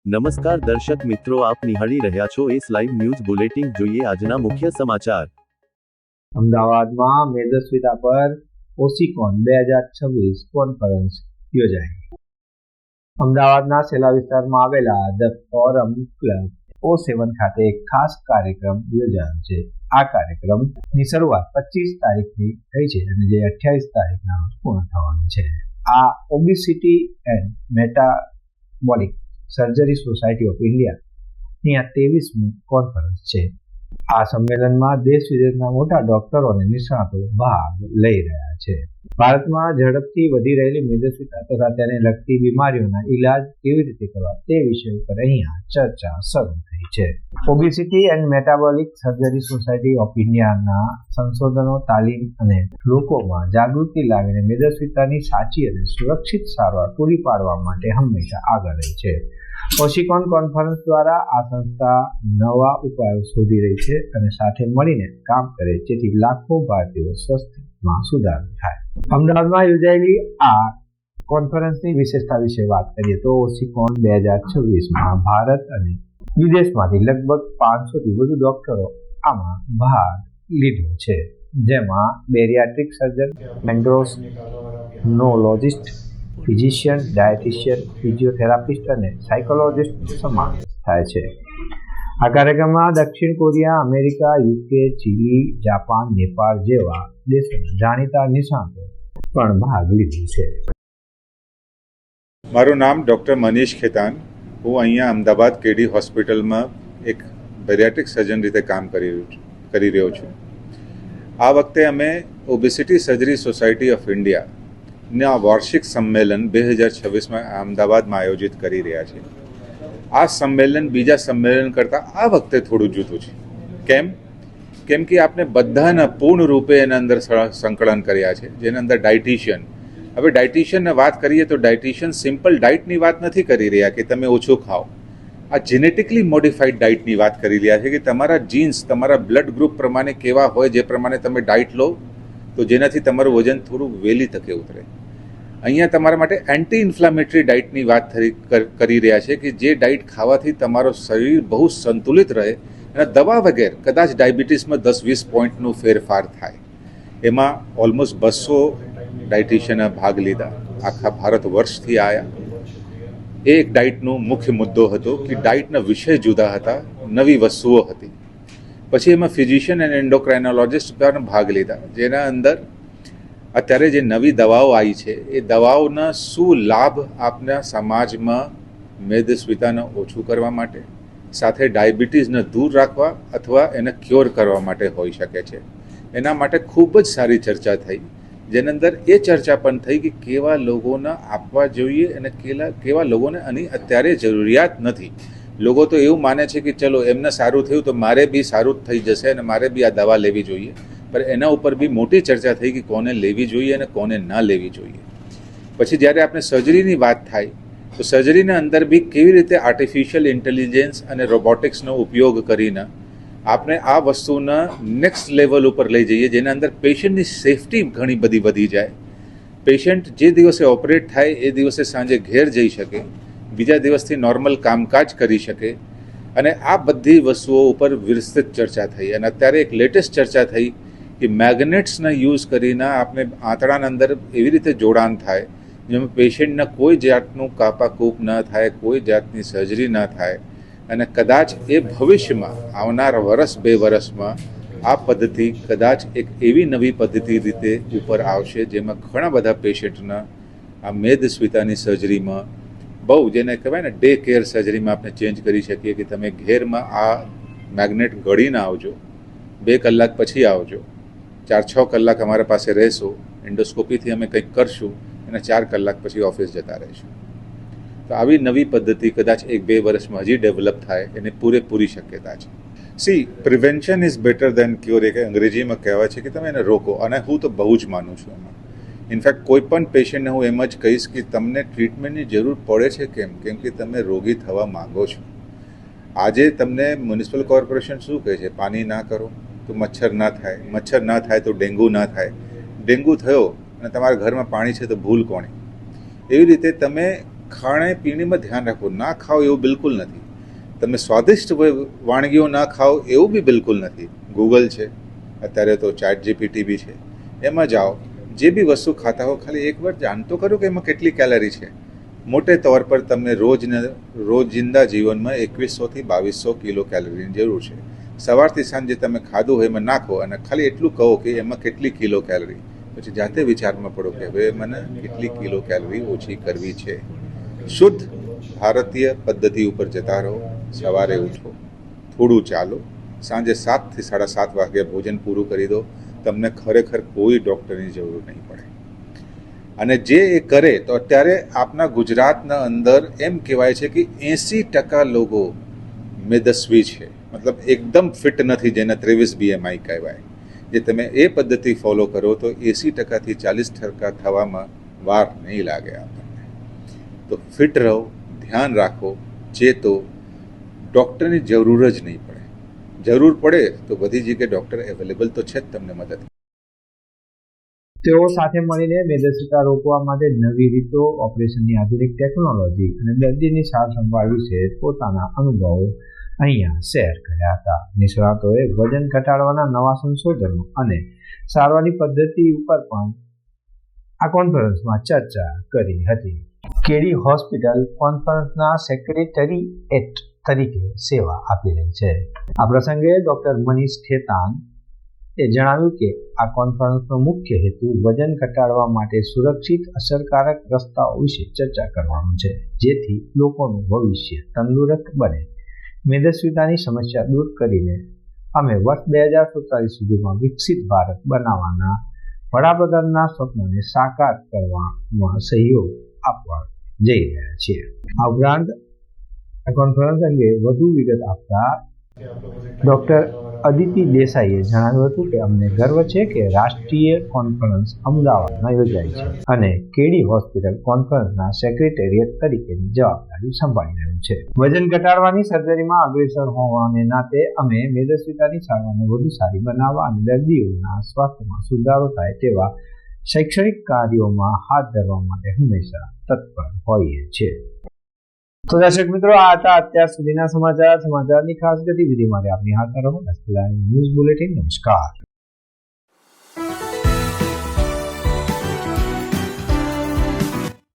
નમસ્કાર દર્શક મિત્રો, આપ નિહાળી રહ્યા છો એસ લાઈવ ન્યૂઝ બુલેટિન. જોઈએ આજના મુખ્ય સમાચાર. અમદાવાદમાં મેદસ્વીતા પર ઓસીકોન 2026 કોન્ફરન્સ યોજાઈ. અમદાવાદના સેલા વિસ્તારમાં આવેલા ધ ફોરમ ક્લબ O7 ખાતે એક ખાસ કાર્યક્રમ યોજાયો છે. આ કાર્યક્રમની શરૂઆત 25 તારીખથી થઈ છે અને જે 28 તારીખના રોજ પૂર્ણ થવાની છે. આ obesity and metabolic surgery society of ઇન્ડિયાની આ 23મી કોન્ફરન્સ છે. આ સંમેલનમાં દેશ વિદેશના મોટા ડોક્ટરો અને નિષ્ણાતો ભાગ લઈ રહ્યા છે. ભારતમાં ઝડપથી વધી રહેલી મેદસ્વીતા તથા તેને લગતી બીમારીઓના ઇલાજ કેવી રીતે કરવા તે વિષય ઉપર અહીંયા ચર્ચા શરૂ થઈ છે. Obesity and metabolic surgery society of ઇન્ડિયાના સંશોધનો, તાલીમ અને લોકોમાં જાગૃતિ લાવીને મેદસ્વીતાની સાચી અને સુરક્ષિત સારવાર પૂરી પાડવા માટે હંમેશા આગળ રહી છે. ઓસીકોન કોન્ફરન્સ દ્વારા આ સંસ્થા નવા ઉપાયો શોધી રહી છે અને સાથે મળીને કામ કરે જેથી લાખો ભારતીયો સ્વસ્થમાં સુધારો થાય. અમદાવાદમાં યોજાયેલી આ કોન્ફરન્સની વિશેષતા વિશે વાત કરીએ તો ઓસીકોન 2026માં ભારત અને વિદેશમાંથી લગભગ 500થી વધુ ડોક્ટરો આમાં ભાગ લીધો છે, જેમાં બેરિયાટ્રિક સર્જન, એન્ડોક્રાઇનોલોજિસ્ટ, ફિઝિશિયન, ડાયટિશિયન, ફિઝિયોથેરાપિસ્ટ અને સાયકોલોજિસ્ટ સમાવેશ થાય છે. આ કાર્યક્રમમાં દક્ષિણ Korea, America, UK, chilli, Japan, Nepal જેવા દેશોના જાણીતા નિષ્ણાતો પણ ભાગ લીધો છે. મારું નામ ડૉક્ટર મનીષ ખેતાન. હું અહીંયા અમદાવાદ કેડી હોસ્પિટલમાં એક બેરિયાટ્રિક સર્જન રીતે કામ કરી રહ્યો છું. આ વખતે અમે ઓબેસિટી સર્જરી સોસાયટી ઓફ ઇન્ડિયાના વાર્ષિક સંમેલન 2026માં અમદાવાદમાં આયોજિત કરી રહ્યા છીએ. આ સંમેલન બીજા સંમેલન કરતાં આ વખતે થોડું જુદું છે. કેમ કે આપણે બધાના પૂર્ણ રૂપે એના અંદર સંકલન કર્યા છે, જેના અંદર ડાયટિશિયન. હવે ડાયટિશિયનને વાત કરીએ તો ડાયટિશિયન સિમ્પલ ડાયટની વાત નથી કરી રહ્યા કે તમે ઓછું ખાઓ. આ જેનેટિકલી મોડિફાઈડ ડાયટની વાત કરી રહ્યા છે કે તમારા જીન્સ તમારા બ્લડ ગ્રુપ પ્રમાણે કેવા હોય, જે પ્રમાણે તમે ડાયટ લો તો જેનાથી તમારું વજન થોડું વહેલી તકે ઉતરે. અહીંયા તમારા માટે એન્ટી ઇન્ફ્લામેટરી ડાયટની વાત કરી રહ્યા છે કે જે ડાયટ ખાવાથી તમારો શરીર બહુ સંતુલિત રહે અને દવા વગેરે કદાચ ડાયાબિટીસમાં 10-20 પોઈન્ટનું ફેરફાર થાય. એમાં ઓલમોસ્ટ 200 ડાયટિશિયને ભાગ લીધા, આખા ભારત વર્ષથી આવ્યા. એક ડાયટનો મુખ્ય મુદ્દો હતો કે ડાયટના વિષય જુદા હતા, નવી વસ્તુઓ હતી. પછી એમાં ફિઝિશિયન અને એન્ડોક્રાઇનોલોજિસ્ટ પણ ભાગ લીધા, જેના અંદર અત્યારે જે નવી દવાઓ આવી છે એ દવાઓના શું લાભ આપના સમાજમાં મેદસ્વીતાને ઓછું કરવા માટે, સાથે ડાયાબિટીસને દૂર રાખવા અથવા એને ક્યોર કરવા માટે હોઈ શકે છે. એના માટે ખૂબ જ સારી ચર્ચા થઈ, જેની અંદર એ ચર્ચા પણ થઈ કે કેવા લોકોને આપવા જોઈએ અને કેવા લોકોને આની અત્યારે જરૂરિયાત નથી. લોકો તો એવું માને છે કે ચલો એમને સારું થયું તો મારે બી સારું થઈ જશે અને મારે બી આ દવા લેવી જોઈએ, પણ એના ઉપર બી મોટી ચર્ચા થઈ કે કોને લેવી જોઈએ અને કોને ના લેવી જોઈએ. પછી જ્યારે આપણે સર્જરીની વાત થાય તો સર્જરીના અંદર બી કેવી રીતે આર્ટિફિશિયલ ઇન્ટેલિજન્સ અને રોબોટિક્સનો ઉપયોગ કરીને આપણે આ વસ્તુના નેક્સ્ટ લેવલ ઉપર લઈ જઈએ, જેના અંદર પેશન્ટની સેફટી ઘણી બધી વધી જાય. પેશન્ટ જે દિવસે ઓપરેટ થાય એ દિવસે સાંજે ઘેર જઈ શકે, બીજા દિવસથી નોર્મલ કામકાજ કરી શકે. અને આ બધી વસ્તુઓ ઉપર વિસ્તૃત ચર્ચા થઈ. અને અત્યારે એક લેટેસ્ટ ચર્ચા થઈ કે મેગ્નેટ્સના યુઝ કરીને આપણે આંતરડાના અંદર એવી રીતે જોડાણ થાય જેમાં પેશન્ટના કોઈ જાતનું કાપાકૂપ ન થાય, કોઈ જાતની સર્જરી ન થાય. અને કદાચ એ ભવિષ્યમાં આવનાર 1-2 વર્ષમાં આ પદ્ધતિ કદાચ એક એવી નવી પદ્ધતિ રીતે ઉપર આવશે જેમાં ઘણા બધા પેશન્ટના આ મેદસ્વીતાની સર્જરીમાં બહુ, જેને કહેવાય ને ડે કેર સર્જરીમાં આપણે ચેન્જ કરી શકીએ કે તમે ઘેરમાં આ મેગ્નેટ ગળીને આવજો, 2 કલાક પછી આવજો, 4-6 કલાક અમારા પાસે રહેશો, એન્ડોસ્કોપીથી અમે કંઈક કરશું અને 4 કલાક પછી ઓફિસ જતા રહીશું. તો આવી નવી પદ્ધતિ કદાચ 1-2 વર્ષમાં હજી ડેવલપ થાય એને પૂરેપૂરી શક્યતા છે. Prevention is better than cure, એક અંગ્રેજીમાં કહેવાય છે કે તમે એને રોકો, અને હું તો બહુ જ માનું છું એમાં. ઇનફેક્ટ કોઈ પણ પેશન્ટને હું એમ જ કહીશ કે તમને ટ્રીટમેન્ટની જરૂર પડે છે કેમ કે તમે રોગી થવા માંગો છો. આજે તમને મ્યુનિસિપલ કોર્પોરેશન શું કહે છે, પાણી ના કરો તો મચ્છર ના થાય, મચ્છર ના થાય તો ડેન્ગ્યુ ના થાય. ડેન્ગ્યુ થયો અને તમારા ઘરમાં પાણી છે તો ભૂલ કોની? એવી રીતે તમે ખાણીપીણીમાં ધ્યાન રાખો. ના ખાઓ એવું બિલકુલ નથી. તમે સ્વાદિષ્ટ વાનગીઓ ના ખાઓ એવું બી બિલકુલ નથી. ગૂગલ છે, અત્યારે તો ચેટ જીપીટી બી છે, એમાં જાઓ, જે બી વસ્તુ ખાતા હો ખાલી એકવાર જાણતો કરો કે એમાં કેટલી કેલરી છે. મોટે તौर પર તમને રોજિંદા જીવનમાં 2100 થી 2200 કિલો કેલરીની જરૂર છે. સવારથી સાંજે તમે ખાધું હોય એમાં નાખો અને ખાલી એટલું કહો કે એમાં કેટલી કિલો કેલરી. પછી જાતે વિચારમાં પડો કે હવે મને કેટલી કિલો કેલરી ઓછી કરવી છે. શુદ્ધ ભારતીય પદ્ધતિ ઉપર જતા રહો. સવારે ઉઠો, થોડું ચાલો, સાંજે 7 થી 7:30 વાગે ભોજન પૂરું કરી દો. તમને ખરેખર કોઈ ડૉક્ટરની જરૂર નહીં પડે. અને જે એ કરે તો અત્યારે આપણા ગુજરાતના અંદર એમ કહેવાય છે કે 80% લોકો મેદસ્વી છે, મતલબ એકદમ ફિટ નથી, જેને 23 BMI કહેવાય. જે તમે એ પદ્ધતિ ફોલો કરો તો 80% થી 40% થવામાં વાર નહીં લાગે આપણને. તો ફિટ રહો, ધ્યાન રાખો, ચેતો, ડૉક્ટરની જરૂર જ નહીં પડે. જરૂર પડે તો બધી જગ્યાએ ડૉક્ટર અવેલેબલ તો છે જ તમને મદદ. તેઓ સાથે મળીને મેદસ્વીતા રોકવા માટે નવી રીતો, ઓપરેશનની આધુનિક ટેકનોલોજી અને દર્દીની સાર સંભાળ વિશે પોતાના અનુભવો અહીંયા શેર કર્યા હતા. નિષ્ણાતોએ વજન ઘટાડવાના નવા સંશોધનો અને સારવારની પદ્ધતિ ઉપર પણ આ કોન્ફરન્સમાં ચર્ચા કરી હતી. કેડી હોસ્પિટલ કોન્ફરન્સના સેક્રેટરીએટ તરીકે સેવા આપી રહી છે. આ પ્રસંગે ડોક્ટર મનીષ ખેતાન એ જણાવ્યું કે આ કોન્ફરન્સનો મુખ્ય હેતુ વજન ઘટાડવા માટે સુરક્ષિત, અસરકારક રસ્તાઓ વિશે ચર્ચા કરવાનો છે, જેથી લોકોનું ભવિષ્ય તંદુરસ્ત બને. મેદસ્વીતાની સમસ્યા દૂર કરીને અમે વર્ષ 2047 સુધીમાં વિકસિત ભારત બનાવવાના વડાપ્રધાનના સ્વપ્નને સાકાર કરવામાં સહયોગ આપવા જઈ રહ્યા છીએ. આ ઉપરાંત આ કોન્ફરન્સ અંગે વધુ વિગત આપતા ડોક્ટર અદિતિ દેસાઈએ જણાવ્યું હતું કે અમને ગર્વ છે કે રાષ્ટ્રીય કોન્ફરન્સ અમદાવાદમાં યોજાય છે અને કેડી હોસ્પિટલ કોન્ફરન્સના સેક્રેટેરિએટ તરીકેની જવાબદારી સંભાળી રહ્યું છે. વજન ઘટાડવાની સર્જરીમાં અગ્રેસર હોવાને નાતે અમે મેદસ્વીતાની સારવારને વધુ સારી બનાવવા અને દર્દીઓના સ્વાસ્થ્યમાં સુધારો થાય તેવા શૈક્ષણિક કાર્યોમાં હાથ ધરવા માટે હંમેશા તત્પર હોઈએ છીએ. તો દર્શક મિત્રો, આ હતા અત્યાર સુધીના સમાચારની ખાસ ગતિવિધિ માટે આપની હાથ રહો ન્યૂઝ બુલેટિન. નમસ્કાર.